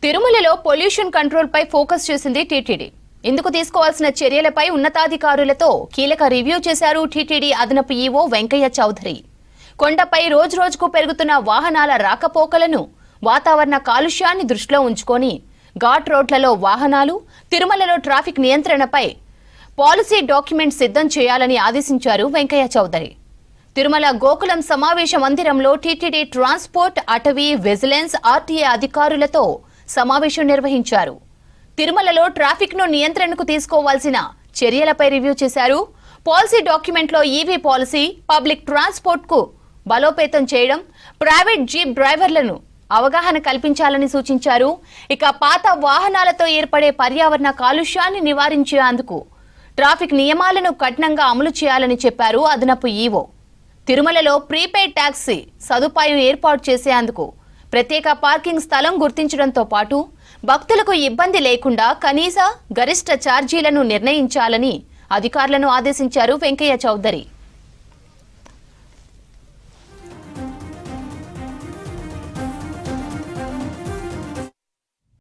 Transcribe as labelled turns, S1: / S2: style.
S1: తిరుమలలో pollution control పై focus చేసింది TTD. ఇందుకు తీసుకోవాల్సిన చర్యలపై ఉన్నతాధికారులతో కీలక రివ్యూ చేశారు టీటీడీ అదనపు ఈవో వెంకయ్య చౌదరి. కొండపై రోజురోజుకు పెరుగుతున్న వాహనాల రాకపోకలను, వాతావరణ కాలుష్యాన్ని దృష్టిలో ఉంచుకొని ఘాట్ రోడ్లలో వాహనాలు, తిరుమలలో ట్రాఫిక్ నియంత్రణపై పాలసీ డాక్యుమెంట్ సిద్ధం చేయాలని ఆదేశించారు వెంకయ్య చౌదరి. తిరుమల గోకులం సమావేశ మందిరంలో టీటీడీ ట్రాన్స్పోర్ట్, అటవీ, విజిలెన్స్, ఆర్టీఏ అధికారులతో సమావేశం నిర్వహించారు. తిరుమలలో ట్రాఫిక్ ను నియంత్రణకు తీసుకోవాల్సిన చర్యలపై రివ్యూ చేశారు. పాలసీ డాక్యుమెంట్లో ఈవీ పాలసీ, పబ్లిక్ ట్రాన్స్పోర్ట్ కు బలోపేతం చేయడం, ప్రైవేట్ జీప్ డ్రైవర్లను అవగాహన కల్పించాలని సూచించారు. ఇక పాత వాహనాలతో ఏర్పడే పర్యావరణ కాలుష్యాన్ని నివారించేందుకు ట్రాఫిక్ నియమాలను కఠినంగా అమలు చేయాలని చెప్పారు అదనపు ఈవో. తిరుమలలో ప్రీపెయిడ్ టాక్సీ సదుపాయం ఏర్పాటు చేసేందుకు ప్రత్యేక పార్కింగ్ స్థలం గుర్తించడంతో పాటు భక్తులకు ఇబ్బంది లేకుండా కనీస, గరిష్ట ఛార్జీలను నిర్ణయించాలని అధికారులను ఆదేశించారు వెంకయ్య చౌదరి.